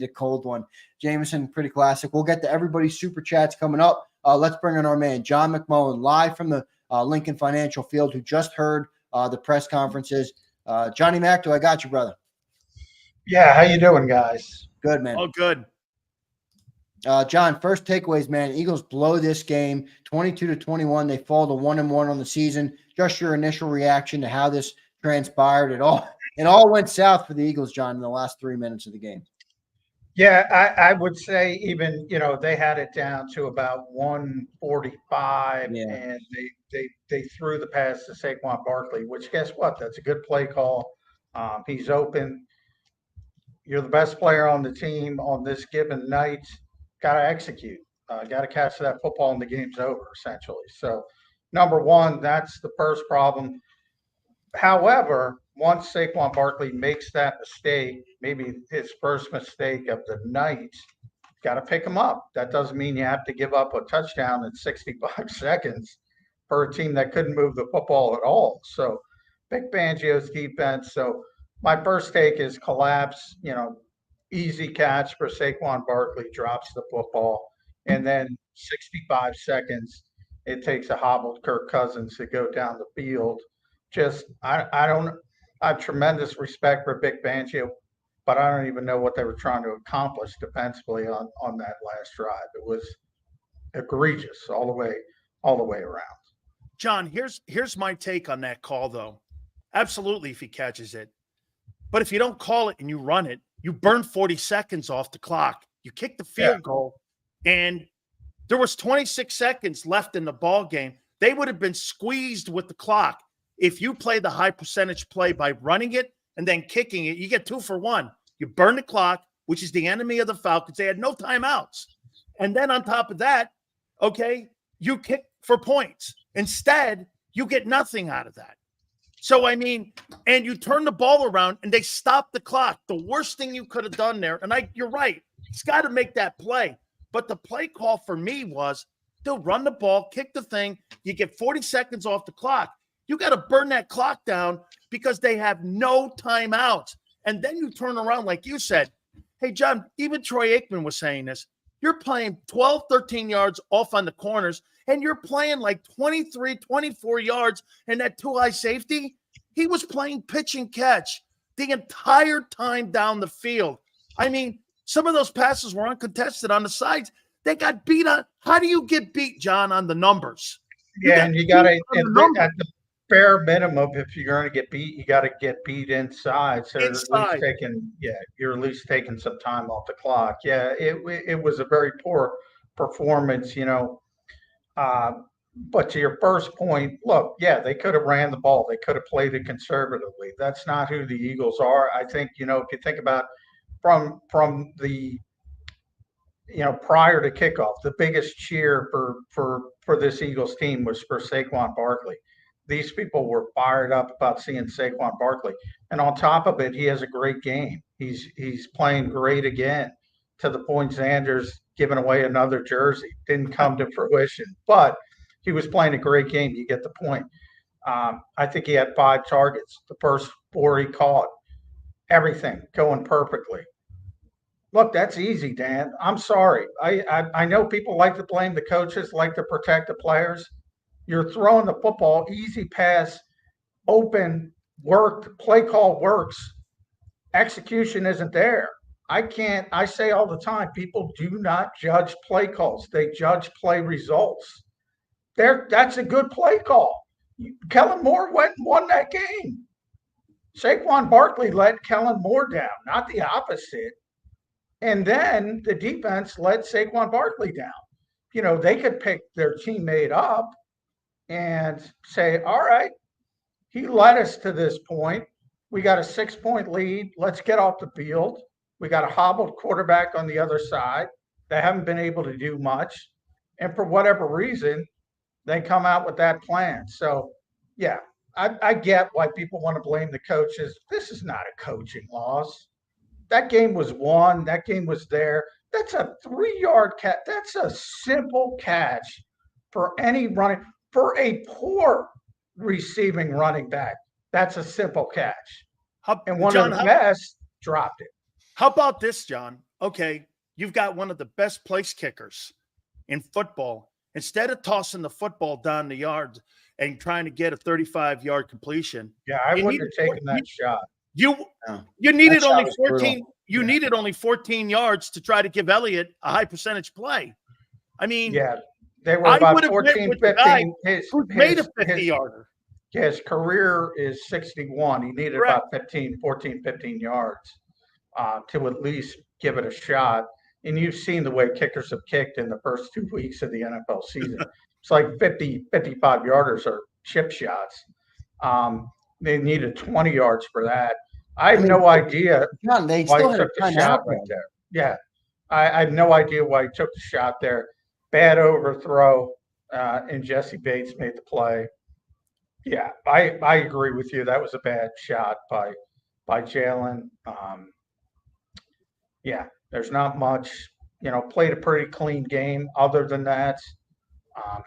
a cold one. Jameson, pretty classic. We'll get to everybody's super chats coming up. Let's bring in our man, John McMullen, live from the Lincoln Financial Field, who just heard the press conferences. Johnny Mac, I got you, brother. Yeah, how you doing, guys? Good, man. Oh, good. John, first takeaways, man. Eagles blow this game 22-21. They fall to 1-1 on the season. Just your initial reaction to how this transpired. It all went south for the Eagles, John, in the last 3 minutes of the game. Yeah, I would say even, they had it down to about 145, and they threw the pass to Saquon Barkley, which guess what? That's a good play call. He's open. You're the best player on the team on this given night. Got to execute. Got to catch that football and the game's over, essentially. So, number one, that's the first problem. However, once Saquon Barkley makes that mistake, maybe his first mistake of the night, got to pick him up. That doesn't mean you have to give up a touchdown in 65 seconds for a team that couldn't move the football at all. So, Vic Fangio's defense. So, my first take is collapse, easy catch for Saquon Barkley, drops the football, and then 65 seconds, it takes a hobbled Kirk Cousins to go down the field. I have tremendous respect for Vic Fangio, but I don't even know what they were trying to accomplish defensively on that last drive. It was egregious all the way around. John, here's my take on that call, though. Absolutely, if he catches it. But if you don't call it and you run it, you burn 40 seconds off the clock. You kick the field goal, and there was 26 seconds left in the ball game. They would have been squeezed with the clock. If you play the high percentage play by running it and then kicking it, you get 2 for 1. You burn the clock, which is the enemy of the Falcons. They had no timeouts. And then on top of that, you kick for points. Instead, you get nothing out of that. So, and you turn the ball around and they stop the clock. The worst thing you could have done there, and you're right, he's got to make that play. But the play call for me was, they'll run the ball, kick the thing, you get 40 seconds off the clock. You got to burn that clock down because they have no timeouts. And then you turn around, like you said. Hey, John, even Troy Aikman was saying this. You're playing 12, 13 yards off on the corners, and you're playing like 23, 24 yards in that two-high safety. He was playing pitch and catch the entire time down the field. Some of those passes were uncontested on the sides. They got beat on. How do you get beat, John, on the numbers? And you got to, at the bare minimum, if you're going to get beat, you got to get beat inside. So you're at least taking some time off the clock. Yeah, it was a very poor performance, but to your first point, look, they could have ran the ball. They could have played it conservatively. That's not who the Eagles are. I think, if you think about from the, prior to kickoff, the biggest cheer for this Eagles team was for Saquon Barkley. These people were fired up about seeing Saquon Barkley. And on top of it, he has a great game. He's playing great again, to the point Zander's giving away another jersey. Didn't come to fruition, but he was playing a great game. You get the point. I think he had 5 targets. The first 4 he caught. Everything going perfectly. Look, that's easy, Dan. I'm sorry. I know people like to blame the coaches, like to protect the players. You're throwing the football, easy pass, open, worked, play call works. Execution isn't there. I say all the time, people do not judge play calls. They judge play results. That's a good play call. Kellen Moore went and won that game. Saquon Barkley let Kellen Moore down, not the opposite. And then the defense let Saquon Barkley down. They could pick their teammate up and say, all right, he led us to this point. We got a 6-point lead. Let's get off the field. We got a hobbled quarterback on the other side. They haven't been able to do much. And for whatever reason, they come out with that plan. So, I get why people want to blame the coaches. This is not a coaching loss. That game was won. That game was there. That's a 3-yard catch. That's a simple catch for any running. For a poor receiving running back, that's a simple catch. And one of the best dropped it. How about this, John? okay, you've got one of the best place kickers in football. Instead of tossing the football down the yard and trying to get a 35-yard completion, Yeah, I wouldn't have taken that shot. You No. you needed That shot only was 14. brutal. You needed only 14 yards to try to give Elliott a high percentage play. I mean, Yeah, they were I about would have went 14, with the guy 15. who made a 50-yarder. His career is 61. He needed Correct. about 15 yards to at least give it a shot. And you've seen the way kickers have kicked in the first 2 weeks of the NFL season. It's like 50, 55-yarders are chip shots. They needed 20 yards for that. I have no idea John, they why still he had a took the timeout. shot right there. Yeah, I have no idea why he took the shot there. Bad overthrow, and Jesse Bates made the play. Yeah, I agree with you. That was a bad shot by Jalen. Yeah, there's not much. Played a pretty clean game. Other than that,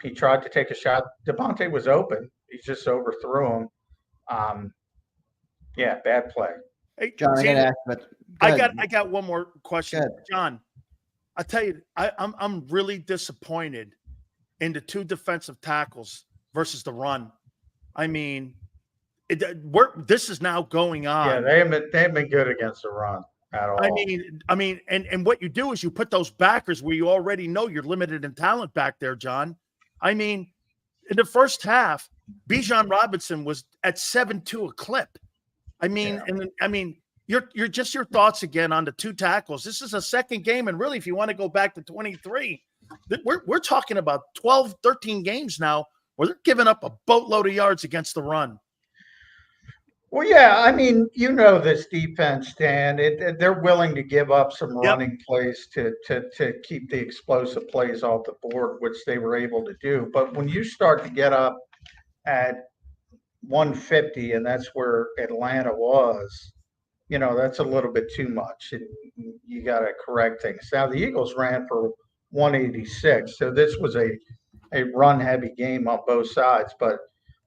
he tried to take a shot. Devontae was open. He just overthrew him. Yeah, bad play. Hey, John, I got to Zander, ask, but I got one more question, John. I tell you, I'm really disappointed in the two defensive tackles versus the run. I mean, this is now going on. Yeah, they haven't been good against the run at all. I mean, and what you do is you put those backers where you already know you're limited in talent back there, John. I mean, in the first half, Bijan Robinson was at 7.2 a clip. I mean, your thoughts again on the two tackles. This is a second game, and really, if you want to go back to 23, we're talking about 12, 13 games now where they're giving up a boatload of yards against the run. Well, yeah, I mean, this defense, Dan. They're willing to give up some running plays to keep the explosive plays off the board, which they were able to do. But when you start to get up at 150, and that's where Atlanta was, that's a little bit too much. And you got to correct things. Now, the Eagles ran for 186, so this was a run-heavy game on both sides, but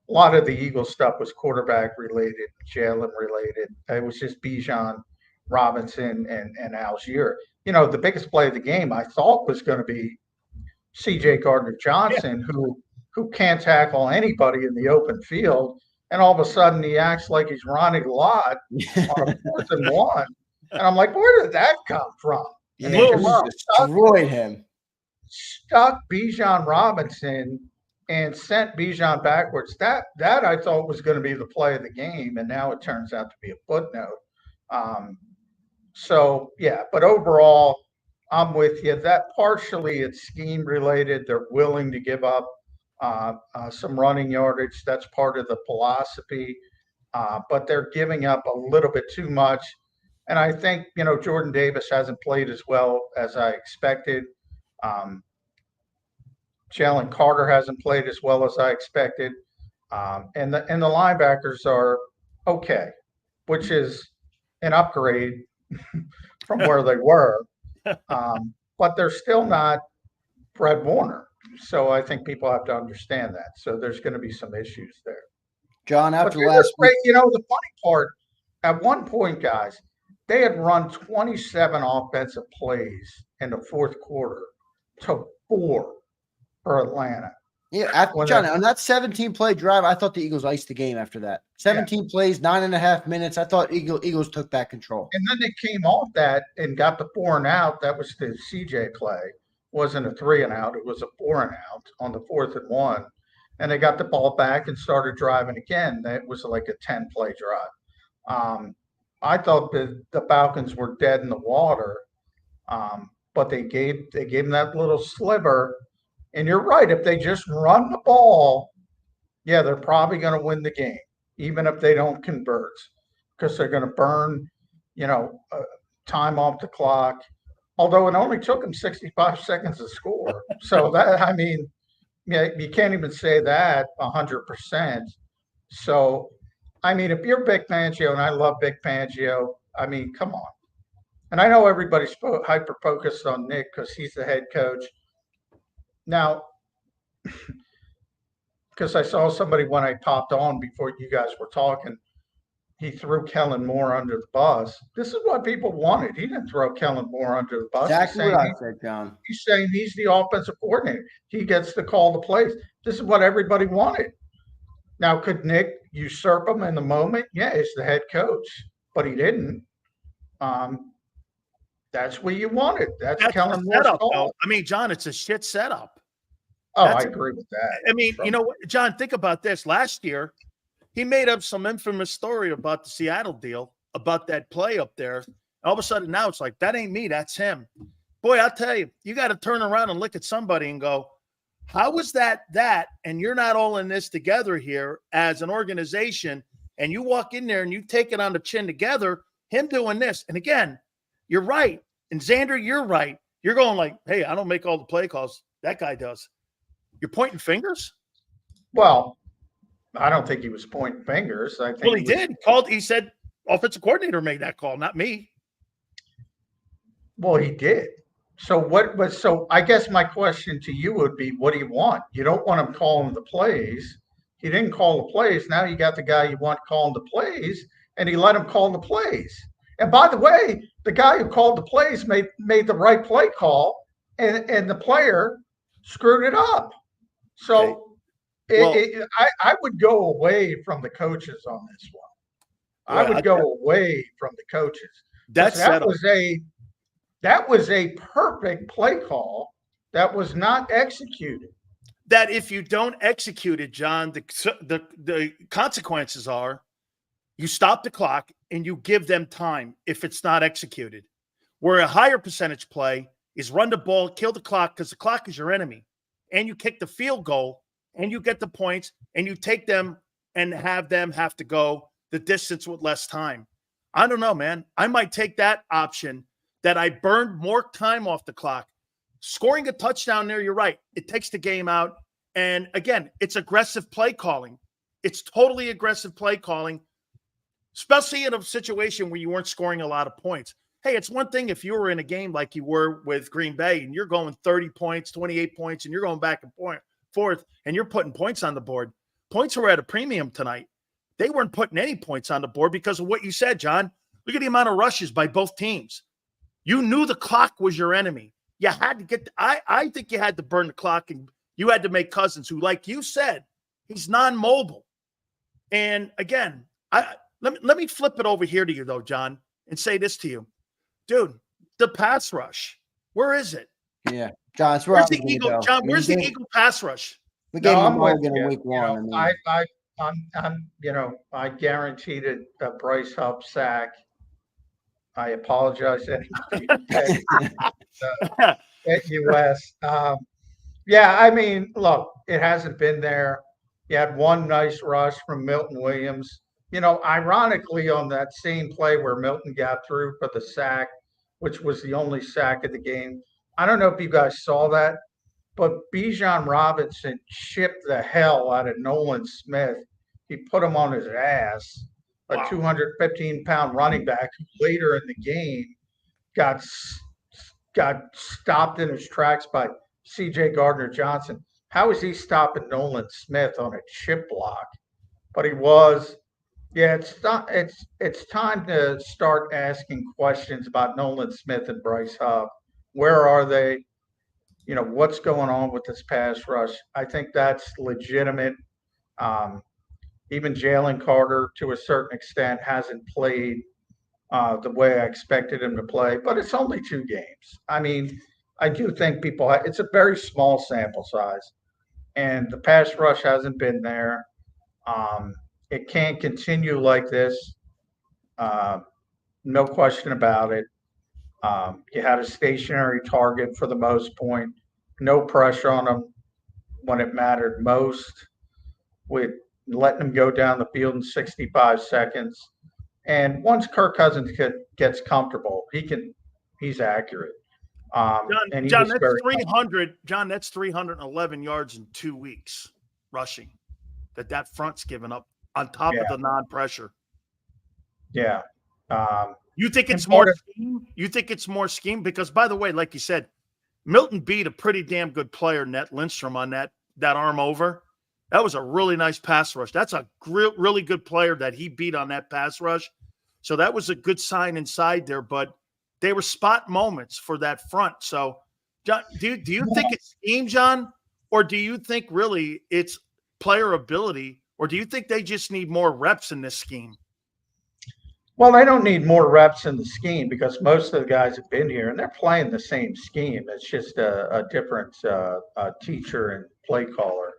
a lot of the Eagles stuff was quarterback related, Jalen related. It was just Bijan Robinson and Algier. The biggest play of the game I thought was going to be C.J. Gardner-Johnson, who can't tackle anybody in the open field, and all of a sudden he acts like he's Ronnie Lott on a 4th and 1, and I'm like, where did that come from? Yeah, destroyed him. Stuck Bijan Robinson and sent Bijan backwards. That I thought was going to be the play of the game, and now it turns out to be a footnote. So yeah, but overall, I'm with you. That partially it's scheme related. They're willing to give up some running yardage. That's part of the philosophy, but they're giving up a little bit too much. And I think Jordan Davis hasn't played as well as I expected. Jalen Carter hasn't played as well as I expected, and the linebackers are okay, which is an upgrade from where they were, but they're still not Fred Warner. So I think people have to understand that. So there's going to be some issues there. John, after last week, the funny part, at one point, guys, they had run 27 offensive plays in the fourth quarter to 4 for Atlanta. Yeah, John, on that 17-play drive, I thought the Eagles iced the game after that. 17 plays, 9.5 minutes. I thought Eagles took back control. And then they came off that and got the 4 and out. That was the CJ play. It wasn't a 3 and out. It was a 4 and out on the 4th and 1. And they got the ball back and started driving again. That was like a 10-play drive. I thought the Falcons were dead in the water, but they gave them that little sliver. And you're right. If they just run the ball, yeah, they're probably going to win the game, even if they don't convert, because they're going to burn, time off the clock. Although it only took them 65 seconds to score. So you can't even say that 100%. So, if you're Vic Fangio, and I love Vic Fangio, come on. And I know everybody's hyper-focused on Nick because he's the head coach. Now, because I saw somebody when I popped on before you guys were talking, he threw Kellen Moore under the bus. This is what people wanted. He didn't throw Kellen Moore under the bus. Exactly what I said, John. He's saying he's the offensive coordinator. He gets to call the plays. This is what everybody wanted. Now, could Nick usurp him in the moment? Yeah, he's the head coach, but he didn't. That's what you wanted. That's Kellen Moore's call. I mean, John, it's a shit setup. Oh, I agree with that. I mean, you know what, John, think about this. Last year, he made up some infamous story about the Seattle deal, about that play up there. All of a sudden now it's like, that ain't me, that's him. Boy, I'll tell you, you got to turn around and look at somebody and go, how was that? And you're not all in this together here as an organization, and you walk in there and you take it on the chin together, him doing this. And again, you're right. And Zander, you're right. You're going like, hey, I don't make all the play calls. That guy does. You're pointing fingers? Well, I don't think he was pointing fingers. I think he did. He said offensive coordinator made that call, not me. Well, he did. So I guess my question to you would be, what do you want? You don't want him calling the plays. He didn't call the plays. Now you got the guy you want calling the plays, and he let him call the plays. And by the way, the guy who called the plays made the right play call, and the player screwed it up. So I would go away from the coaches on this one. I would go away from the coaches. That was a perfect play call that was not executed. That if you don't execute it, John, the consequences are you stop the clock and you give them time if it's not executed. Where a higher percentage play is run the ball, kill the clock, because the clock is your enemy. And you kick the field goal and you get the points and you take them and have them have to go the distance with less time. I don't know, man. I might take that option that I burned more time off the clock. Scoring a touchdown there, you're right. It takes the game out. And again, it's aggressive play calling. It's totally aggressive play calling, especially in a situation where you weren't scoring a lot of points. Hey, it's one thing if you were in a game like you were with Green Bay and you're going 30 points, 28 points, and you're going back and forth, and you're putting points on the board. Points were at a premium tonight. They weren't putting any points on the board because of what you said, John. Look at the amount of rushes by both teams. You knew the clock was your enemy. You had to get – I think you had to burn the clock, and you had to make Cousins, who, like you said, he's non-mobile. And, again, let me flip it over here to you, though, John, and say this to you. Dude, the pass rush, where is it? Yeah, John, where's the Eagle? John, where's the Eagle pass rush? We gave him Morgan in week one. I guaranteed a Bryce Hubb sack. I apologize to anybody at US. I mean, look, it hasn't been there. You had one nice rush from Milton Williams. You know, ironically, on that same play where Milton got through for the sack, which was the only sack of the game. I don't know if you guys saw that, but Bijan Robinson chipped the hell out of Nolan Smith. He put him on his ass, a 215-pound running back who later in the game got stopped in his tracks by C.J. Gardner-Johnson. How is he stopping Nolan Smith on a chip block? But he was. Yeah, it's time to start asking questions about Nolan Smith and Bryce Hubb. Where are they? You know, what's going on with this pass rush? I think that's legitimate. Even Jalen Carter, to a certain extent, hasn't played the way I expected him to play, but it's only 2 games. I mean, I do think it's a very small sample size, and the pass rush hasn't been there. It can't continue like this. No question about it. You had a stationary target for the most point. No pressure on him when it mattered most, with letting him go down the field in 65 seconds. And once Kirk Cousins gets comfortable, he's accurate. John, that's 300. John, that's 311 yards in 2 weeks rushing that front's given up on top of the non-pressure. Yeah. You think it's more scheme? You think it's more scheme? Because, by the way, like you said, Milton beat a pretty damn good player, Net Lindstrom, on that arm over. That was a really nice pass rush. That's a really good player that he beat on that pass rush. So that was a good sign inside there, but they were spot moments for that front. So, John, do you think it's scheme, John, or do you think really it's player ability, or do you think they just need more reps in this scheme? Well, they don't need more reps in the scheme because most of the guys have been here and they're playing the same scheme. It's just a different teacher and play caller.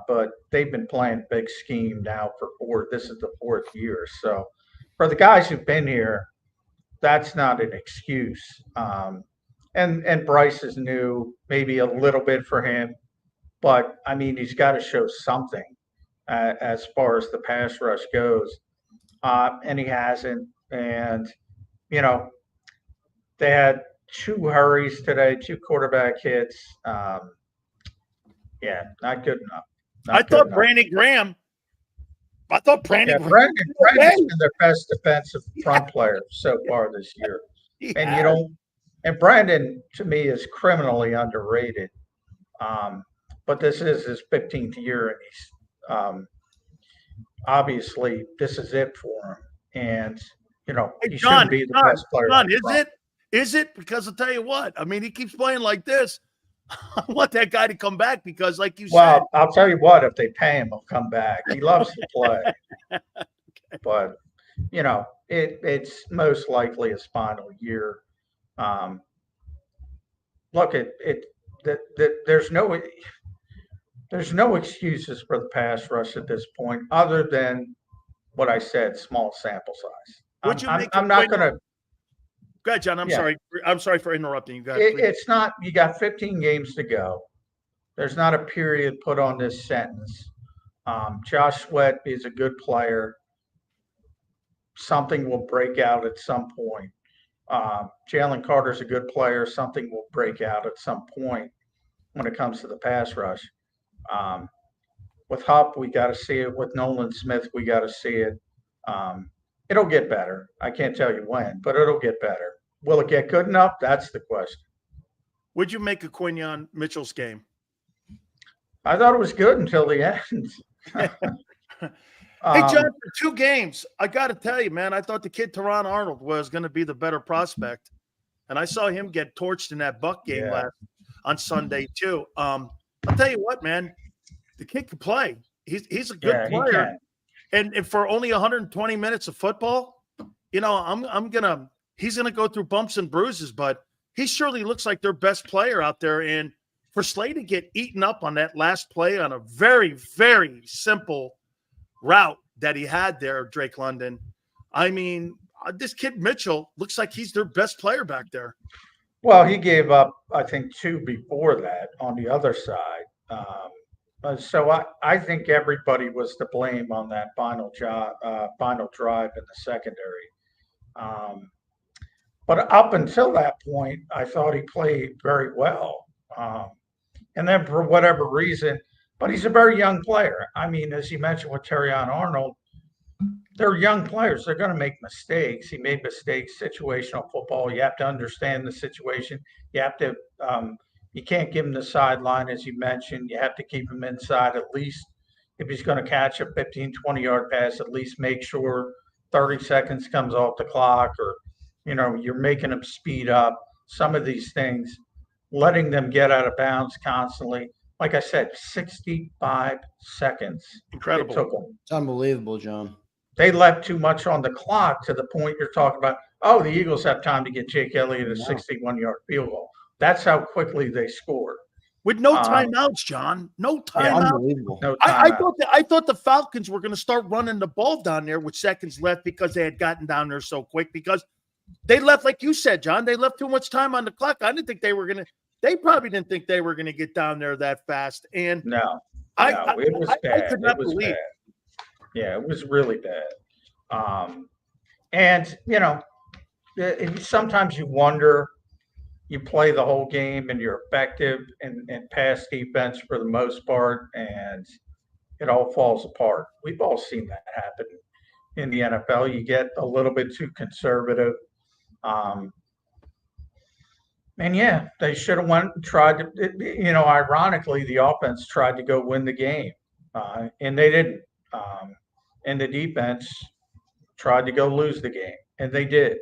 But they've been playing big scheme now for this is the 4th year. So for the guys who've been here, that's not an excuse. And Bryce is new, maybe a little bit for him, but I mean, he's got to show something as far as the pass rush goes. And he hasn't. And, you know, they had 2 hurries today, 2 quarterback hits. Yeah, not good enough. I thought Brandon Graham. Brandon's been their best defensive front player so far this year. And Brandon to me is criminally underrated. But this is his 15th year, and he's obviously this is it for him. And he shouldn't be the best player. John, is it? Because I'll tell you what, I mean, he keeps playing like this. I want that guy to come back because, like you said. Well, I'll tell you what, if they pay him, he'll come back. He loves to play. Okay. But, it's most likely his final year. Look, there's no excuses for the pass rush at this point other than what I said, small sample size. I'm not going to. Go ahead, John. I'm sorry. I'm sorry for interrupting you guys. It's not. You got 15 games to go. There's not a period put on this sentence. Josh Sweat is a good player. Something will break out at some point. Jalen Carter's a good player. Something will break out at some point when it comes to the pass rush. With Hupp, we got to see it. With Nolan Smith, we got to see it. It'll get better. I can't tell you when, but it'll get better. Will it get good enough? That's the question. Would you make a Quinyon Mitchell's game? I thought it was good until the end. Hey, John, for 2 games, I got to tell you, man, I thought the kid Teron Arnold was going to be the better prospect. And I saw him get torched in that Buck game on Sunday, too. I'll tell you what, man, the kid can play. He's a good player. And for only 120 minutes of football, he's gonna go through bumps and bruises, but he surely looks like their best player out there. And for Slay to get eaten up on that last play on a very, very simple route that he had there, Drake London, I mean, this kid Mitchell looks like he's their best player back there. Well, he gave up, I think, 2 before that on the other side. So I think everybody was to blame on that final drive in the secondary. But up until that point, I thought he played very well. And then for whatever reason, but he's a very young player. I mean, as you mentioned with Terrion Arnold, they're young players. They're going to make mistakes. He made mistakes, situational football. You have to understand the situation. You have to you can't give him the sideline, as you mentioned. You have to keep him inside at least. If he's going to catch a 15, 20-yard pass, at least make sure 30 seconds comes off the clock or, you're making them speed up. Some of these things, letting them get out of bounds constantly. Like I said, 65 seconds. Incredible. It took them. It's unbelievable, John. They left too much on the clock to the point you're talking about, the Eagles have time to get Jake Elliott a 61-yard field goal. That's how quickly they scored. With no timeouts, John. No timeouts. Unbelievable. No I thought the Falcons were going to start running the ball down there with seconds left because they had gotten down there so quick because they left, like you said, John, they left too much time on the clock. I didn't think they probably didn't think they were going to get down there that fast. And it was bad. I could not believe. Bad. Yeah, it was really bad. And, sometimes you wonder, you play the whole game and you're effective in pass defense for the most part, and it all falls apart. We've all seen that happen in the NFL. You get a little bit too conservative. They should have tried to, ironically, the offense tried to go win the game. and they didn't. And the defense tried to go lose the game, and they did.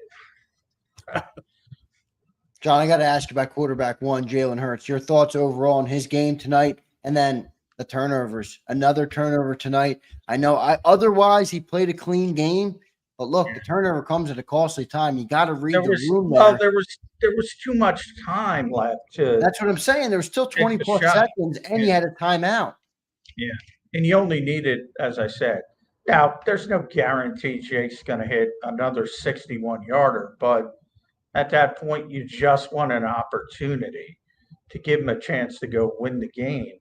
John, I got to ask you about quarterback one, Jalen Hurts. Your thoughts overall on his game tonight, and then the turnovers. Another turnover tonight. I know. Otherwise, he played a clean game, but look, the turnover comes at a costly time. You got to read the room there. Well, there was too much time left. That's what I'm saying. There was still 20 plus seconds, and you had a timeout. Yeah, and you only needed, as I said. Now, there's no guarantee Jake's going to hit another 61-yarder, but at that point, you just want an opportunity to give him a chance to go win the game.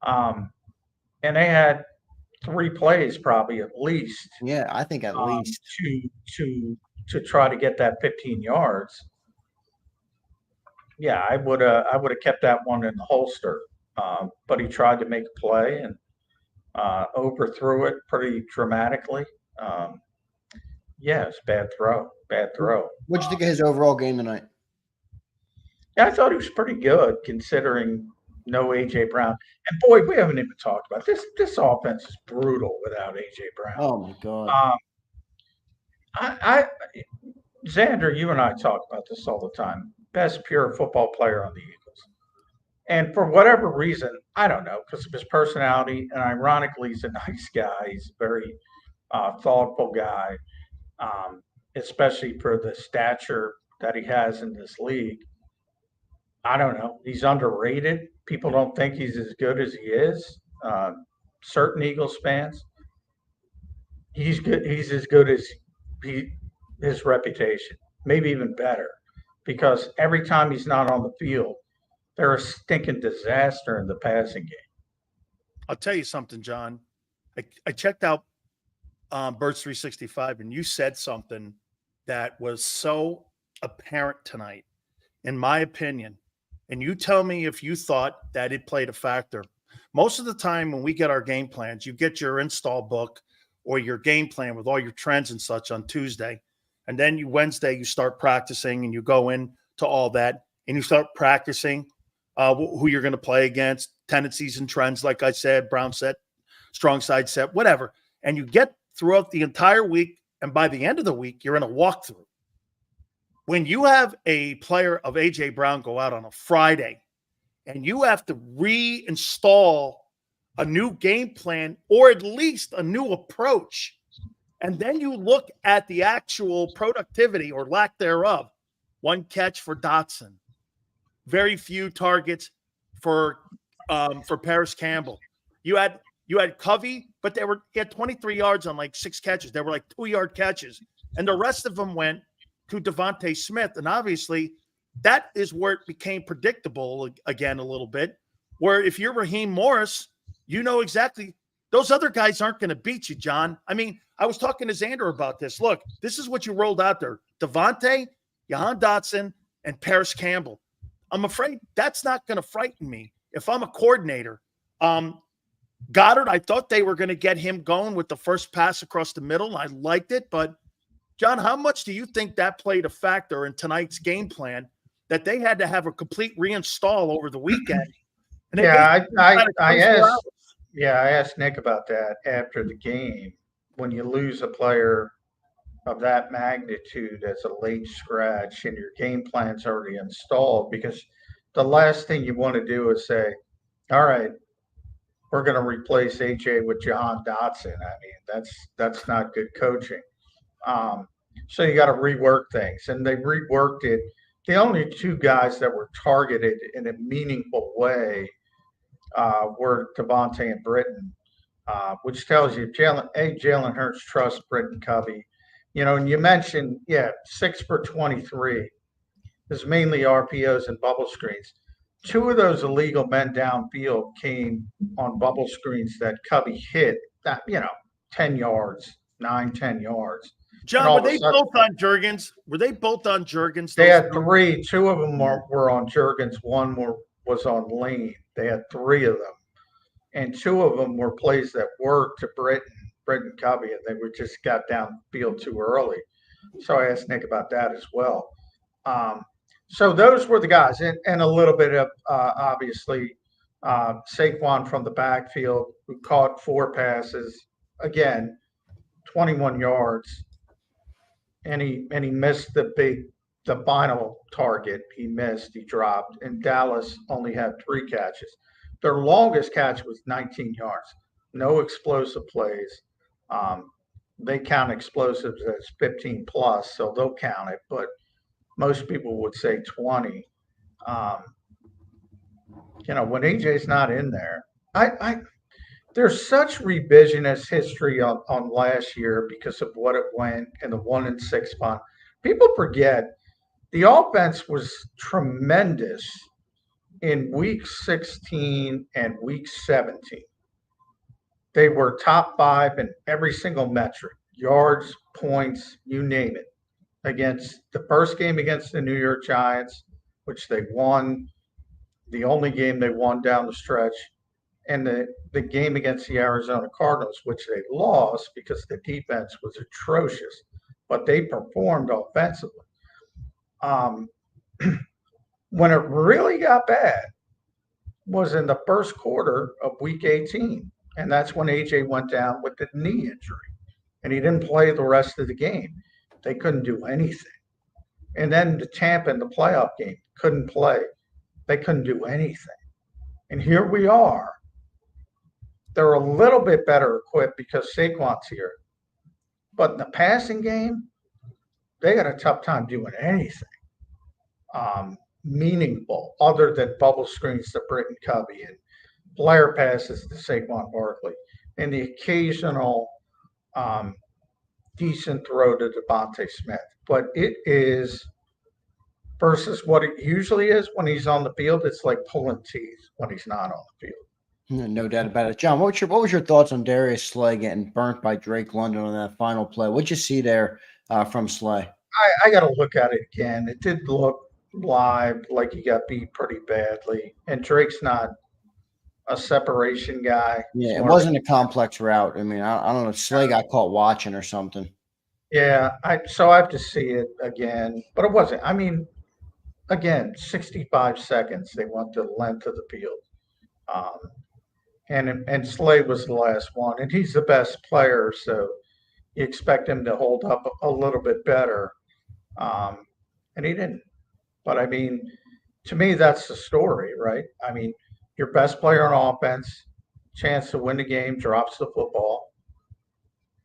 And they had 3 plays probably at least. Yeah, I think at least to try to get that 15 yards. Yeah, I would have kept that one in the holster. But he tried to make a play and overthrew it pretty dramatically. Yeah, it's bad throw. What'd you think of his overall game tonight? Yeah, I thought he was pretty good considering no A.J. Brown. And boy, we haven't even talked about this. This offense is brutal without A.J. Brown. Oh my God. Zander, you and I talk about this all the time. Best pure football player on the Eagles. And for whatever reason, I don't know, because of his personality, and ironically, he's a nice guy. He's a very thoughtful guy, especially for the stature that he has in this league. I don't know. He's underrated. People don't think he's as good as he is. Certain Eagles fans, he's good. He's as good as his reputation, maybe even better, because every time he's not on the field, they're a stinking disaster in the passing game. I'll tell you something, John. I checked out Birds 365, and you said something that was so apparent tonight, in my opinion. And you tell me if you thought that it played a factor. Most of the time when we get our game plans, you get your install book or your game plan with all your trends and such on Tuesday. And then Wednesday, you start practicing and you go into all that and you start practicing who you're going to play against, tendencies and trends, like I said, brown set, strong side set, whatever. And you get throughout the entire week. And by the end of the week, you're in a walkthrough. When you have a player of A.J. Brown go out on a Friday and you have to reinstall a new game plan or at least a new approach, and then you look at the actual productivity or lack thereof, 1 catch for Dotson, very few targets for Paris Campbell. You had Covey, but he had 23 yards on like 6 catches. They were like 2-yard catches, and the rest of them went to Devontae Smith. And obviously that is where it became predictable again a little bit, where if you're Raheem Morris, you know exactly those other guys aren't going to beat you, John. I mean, I was talking to Zander about this. Look, this is what you rolled out there. Devontae, Jahan Dotson, and Paris Campbell. I'm afraid that's not going to frighten me if I'm a coordinator. Goddard, I thought they were going to get him going with the first pass across the middle. I liked it, but John, how much do you think that played a factor in tonight's game plan that they had to have a complete reinstall over the weekend? And I asked Nick about that after the game. When you lose a player of that magnitude as a late scratch and your game plan's already installed, because the last thing you want to do is say, all right, we're going to replace AJ with Jahan Dotson. I mean, that's not good coaching. So you got to rework things, and they reworked it. The only 2 guys that were targeted in a meaningful way were Devontae and Britton, which tells you Jalen Hurts trusts Britton Covey. You know, and you mentioned, 6 for 23 is mainly RPOs and bubble screens. 2 of those illegal men downfield came on bubble screens that Covey hit, 10 yards, 9-10 yards. John, were they both on Juergens? They had 3. 2 of them were on Juergens. 1 was on Lane. They had 3 of them. And 2 of them were plays that worked to Britton Covey, and they just got downfield too early. So I asked Nick about that as well. So those were the guys. And a little bit of, obviously, Saquon from the backfield, who caught 4 passes, again, 21 yards, and he missed the final target. He missed, he dropped, and Dallas only had 3 catches. Their longest catch was 19 yards. No explosive plays. They count explosives as 15 plus, so they'll count it, but most people would say 20. When AJ's not in there, there's such revisionist history on last year because of what it went in the 1-6 spot. People forget the offense was tremendous in week 16 and week 17. They were top 5 in every single metric, yards, points, you name it. Against the first game against the New York Giants, which they won, the only game they won down the stretch, and the game against the Arizona Cardinals, which they lost because the defense was atrocious, but they performed offensively. When it really got bad was in the first quarter of week 18, and that's when AJ went down with the knee injury, and he didn't play the rest of the game. They couldn't do anything. And then the Tampa in the playoff game couldn't play. They couldn't do anything. And here we are. They're a little bit better equipped because Saquon's here. But in the passing game, they got a tough time doing anything meaningful other than bubble screens to Britton Covey and flare passes to Saquon Barkley and the occasional decent throw to Devontae Smith. But it is, versus what it usually is when he's on the field, it's like pulling teeth when he's not on the field. No doubt about it. John, what was your thoughts on Darius Slay getting burnt by Drake London on that final play? What'd you see there from Slay? I got to look at it again. It did look live like he got beat pretty badly. And Drake's not a separation guy. Yeah, it wasn't a complex route. I mean, I don't know. Slay got caught watching or something. Yeah, so I have to see it again. But it wasn't. I mean, again, 65 seconds. They went the length of the field. And Slay was the last one. And he's the best player, so you expect him to hold up a little bit better. And he didn't. But, I mean, to me, that's the story, right? I mean, your best player on offense, chance to win the game, drops the football.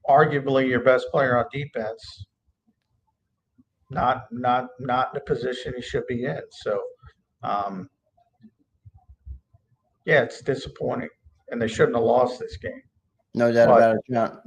Arguably your best player on defense, not in the position he should be in. So, yeah, it's disappointing. And they shouldn't have lost this game. No doubt about it, John.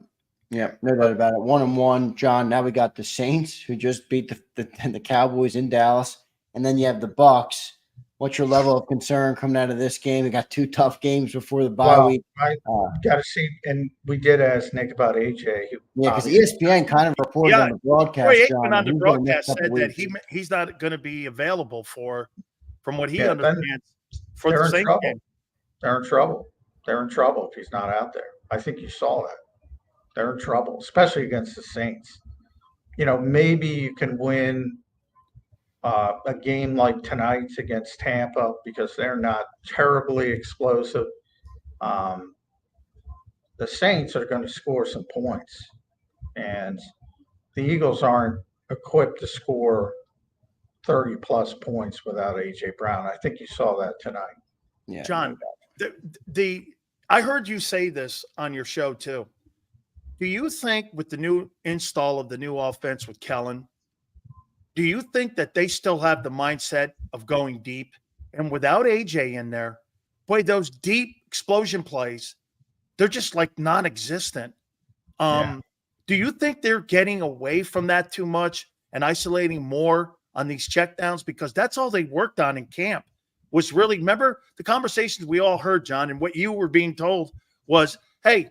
Yeah, no doubt about it. 1-1, John. Now we got the Saints, who just beat the Cowboys in Dallas, and then you have the Bucs. What's your level of concern coming out of this game? We got 2 tough games before the bye week. I got to see, and we did ask Nick about AJ. Yeah, because ESPN kind of reported on the broadcast. Troy John, Aikman on the broadcast said that he's not going to be available from what he understands, for the Saints game. They're in trouble. They're in trouble if he's not out there. I think you saw that. They're in trouble, especially against the Saints. Maybe you can win a game like tonight's against Tampa because they're not terribly explosive. The Saints are going to score some points, and the Eagles aren't equipped to score 30-plus points without A.J. Brown. I think you saw that tonight. Yeah, John, I heard you say this on your show too. Do you think with the new install of the new offense with Kellen, do you think that they still have the mindset of going deep? And without AJ in there, boy, those deep explosion plays, they're just like non-existent. Do you think they're getting away from that too much and isolating more on these checkdowns? Because that's all they worked on in camp was really, remember the conversations we all heard, John, and what you were being told was, hey,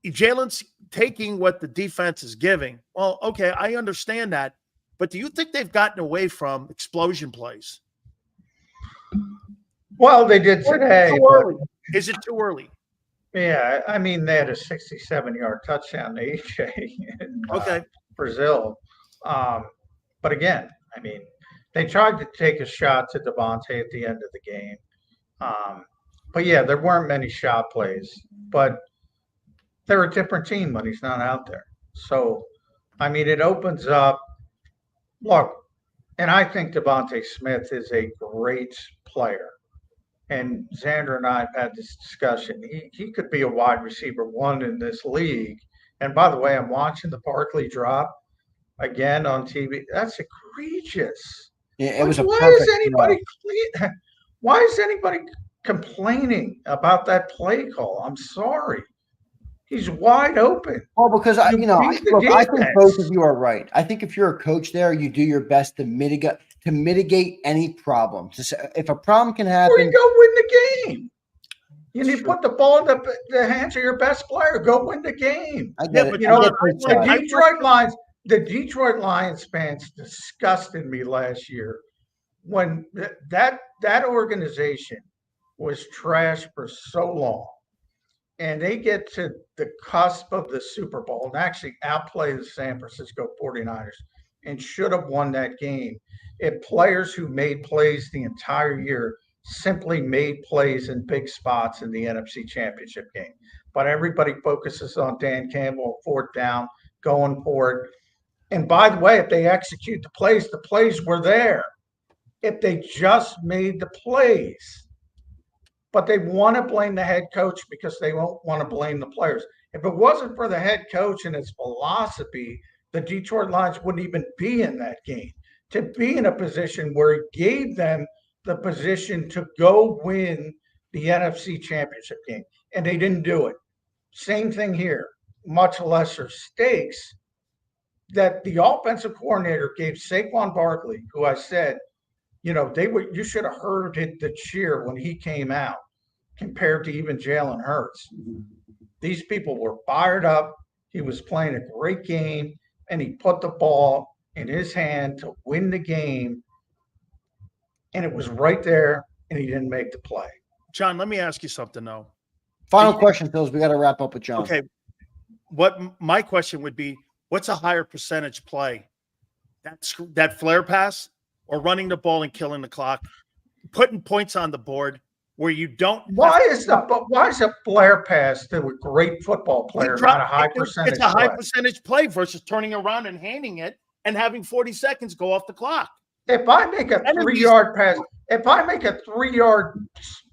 Jalen's taking what the defense is giving. Well, okay, I understand that. But do you think they've gotten away from explosion plays? Well, they did today. Is it too early? Yeah, I mean, they had a 67-yard touchdown to AJ in Brazil. But again, I mean, they tried to take a shot to Devontae at the end of the game. But yeah, there weren't many shot plays, but they're a different team when he's not out there. So, I mean, it opens up. Look, and I think Devontae Smith is a great player. And Zander and I have had this discussion. He could be a wide receiver one in this league. And by the way, I'm watching the Barkley drop again on TV. That's egregious. Yeah, it was a why perfect is anybody why is anybody complaining about that play call? I'm sorry. He's wide open. Well, because You beat the I think defense. both of you are right. I think if you're a coach there, you do your best to mitigate any problem. If a problem can Or happen, you go win the game. You need to put the ball in the hands of your best player. Go win the game. I get Yeah, it. but I John, get both sides. The Detroit Lions fans disgusted me last year when that organization was trash for so long, and they get to the cusp of the Super Bowl and actually outplay the San Francisco 49ers and should have won that game if players who made plays the entire year simply made plays in big spots in the NFC Championship game. But everybody focuses on Dan Campbell, fourth down, going for it. And by the way, if they execute the plays were there. If they just made the plays. But they want to blame the head coach because they won't want to blame the players. If it wasn't for the head coach and his philosophy, the Detroit Lions wouldn't even be in that game. To be in a position where he gave them the position to go win the NFC Championship game. And they didn't do it. Same thing here, much lesser stakes. That the offensive coordinator gave Saquon Barkley, who I said, you should have heard the cheer when he came out compared to even Jalen Hurts. These people were fired up. He was playing a great game, and he put the ball in his hand to win the game, and it was right there, and he didn't make the play. John, let me ask you something, though. Final question, Phils. We got to wrap up with John. Okay. What my question would be, what's a higher percentage play? That flare pass or running the ball and killing the clock, putting points on the board where you don't. Why is a flare pass to a great football player not a high percentage? It's a high percentage play versus turning around and handing it and having 40 seconds go off the clock. If I make a 3-yard pass, if I make a 3-yard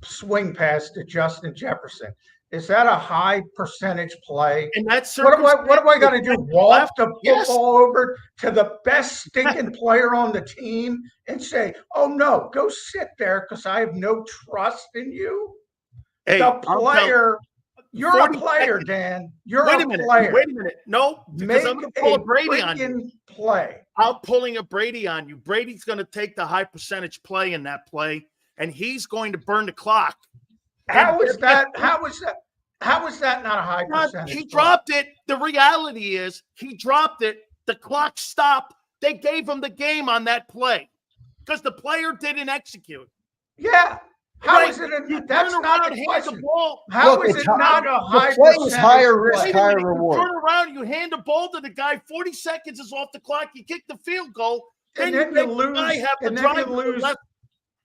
swing pass to Justin Jefferson, is that a high percentage play? And that's what am I going to do? Walk the football over to the best stinking player on the team and say, "Oh no, go sit there because I have no trust in you." Hey, the player, you're a player, seconds. Dan. You're wait a a minute. player. Wait a minute. No, because I'm going to pull a Brady on you. Play. I'm pulling a Brady on you. Brady's going to take the high percentage play in that play, and he's going to burn the clock. How is that not a high percentage? He dropped it. The reality is he dropped it. The clock stopped. They gave him the game on that play because the player didn't execute. Yeah. How is it? That's not a question. How is it not a high percentage? Higher risk, higher reward. You turn around, you hand the ball to the guy. 40 seconds is off the clock. You kick the field goal. And then you lose.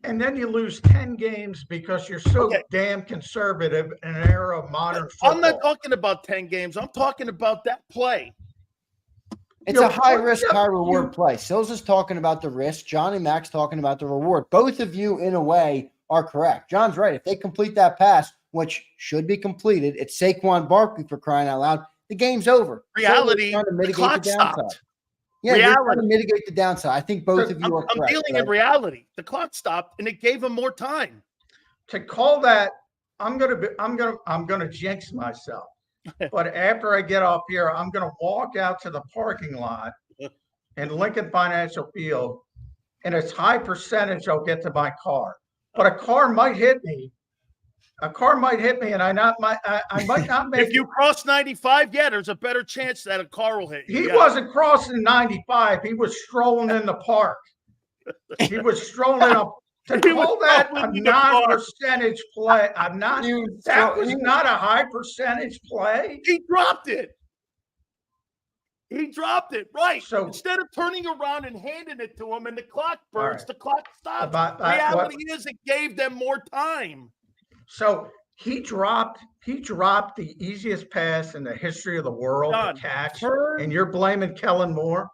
And then you lose 10 games because you're so damn conservative in an era of modern football. I'm not talking about 10 games. I'm talking about that play. It's a high risk, high reward play. Sills is talking about the risk. John and Max talking about the reward. Both of you, in a way, are correct. John's right. If they complete that pass, which should be completed, it's Saquon Barkley for crying out loud. The game's over. Reality, so the clock stopped. Yeah, you're trying to mitigate the downside. I think both of you are correct. I'm dealing in reality. The clock stopped, and it gave him more time. To call that, I'm gonna jinx myself. But after I get off here, I'm gonna walk out to the parking lot in Lincoln Financial Field, and it's high percentage I'll get to my car. But a car might hit me. And I might not make. If you cross 95, there's a better chance that a car will hit you. He wasn't crossing 95. He was strolling in the park. He was strolling up. To call that a non-percentage play, that was not a high percentage play. He dropped it. Right. So instead of turning around and handing it to him and the clock burns, right. The clock stops. Reality is it gave them more time. So he dropped the easiest pass in the history of the world John, to catch, turn- and you're blaming Kellen Moore?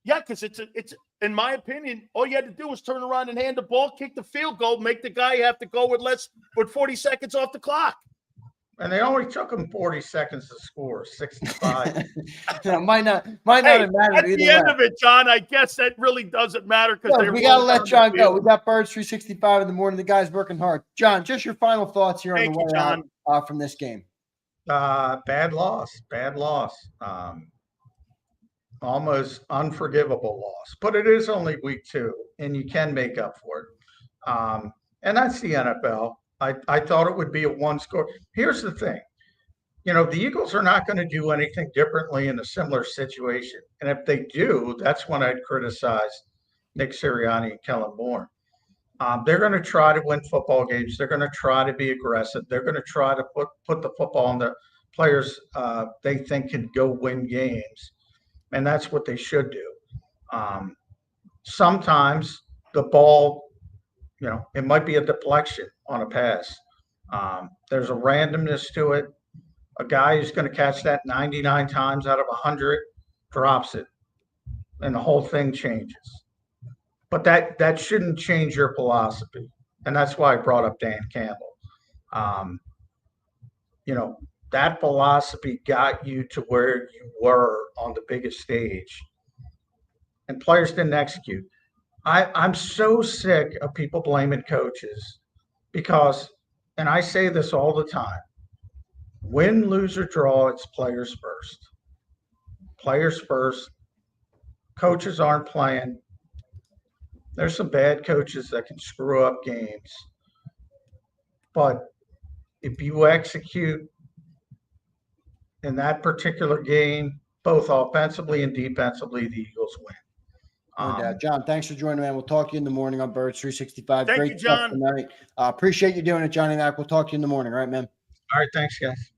Yeah, because it's in my opinion, all you had to do was turn around and hand the ball, kick the field goal, make the guy have to go with 40 seconds off the clock. And they only took him 40 seconds to score 65. might not have mattered At either the way. end of it, John, I guess that really doesn't matter because Look, we got to let John go. We got Birds 365 in the morning. The guy's working hard. John, just your final thoughts here on the way out from this game. Bad loss. Almost unforgivable loss, but it is only week 2, and you can make up for it. And that's the NFL. I thought it would be a one score. Here's the thing. The Eagles are not going to do anything differently in a similar situation. And if they do, that's when I'd criticize Nick Sirianni and Kellen Moore. They're going to try to win football games. They're going to try to be aggressive. They're going to try to put the football on the players they think can go win games. And that's what they should do. Sometimes the ball, it might be a deflection on a pass. There's a randomness to it. A guy who's going to catch that 99 times out of 100 drops it, and the whole thing changes. But that shouldn't change your philosophy, and that's why I brought up Dan Campbell. That philosophy got you to where you were on the biggest stage, and players didn't execute. I'm so sick of people blaming coaches because, and I say this all the time, win, lose, or draw, it's players first. Players first. Coaches aren't playing. There's some bad coaches that can screw up games. But if you execute in that particular game, both offensively and defensively, the Eagles win. John, thanks for joining, man. We'll talk to you in the morning on Birds 365. Thank Great you, John. tonight. Appreciate you doing it, Johnny Mac. We'll talk to you in the morning. All right, man. All right, thanks, guys.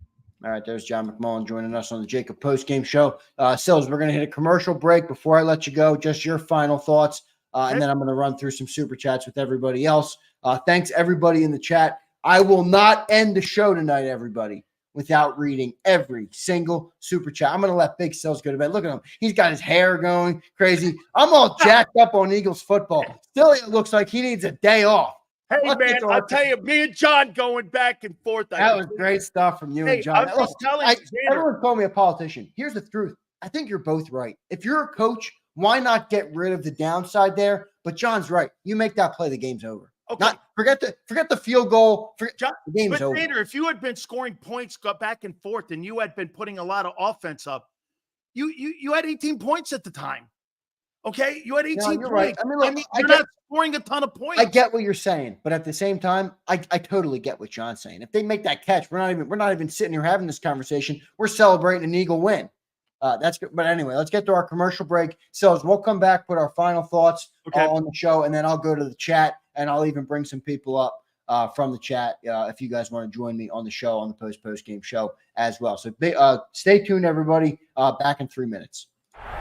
All right, there's John McMullen joining us on the JAKIB Post-Game Show. Sills, we're going to hit a commercial break. Before I let you go, just your final thoughts, and then I'm going to run through some super chats with everybody else. Thanks, everybody in the chat. I will not end the show tonight, everybody, without reading every single super chat. I'm going to let Big Sills go to bed. Look at him. He's got his hair going crazy. I'm all jacked up on Eagles football. Still, it looks like he needs a day off. Hey, man, I'll tell you, me and John going back and forth. That was great stuff from you and John. I'm just telling you, everyone called me a politician. Here's the truth. I think you're both right. If you're a coach, why not get rid of the downside there? But John's right. You make that play, the game's over. Okay. Forget the field goal. John, the game's over. Zander, if you had been scoring points, go back and forth, and you had been putting a lot of offense up, you had 18 points at the time. Okay, you had 18 points. Right. I mean, look, you're not scoring a ton of points. I get what you're saying, but at the same time, I totally get what John's saying. If they make that catch, we're not even sitting here having this conversation. We're celebrating an Eagle win. That's good. But anyway, let's get to our commercial break. So we'll come back, put our final thoughts on the show, and then I'll go to the chat, and I'll even bring some people up from the chat if you guys want to join me on the show, on the post game show as well. So stay tuned, everybody. Back in 3 minutes.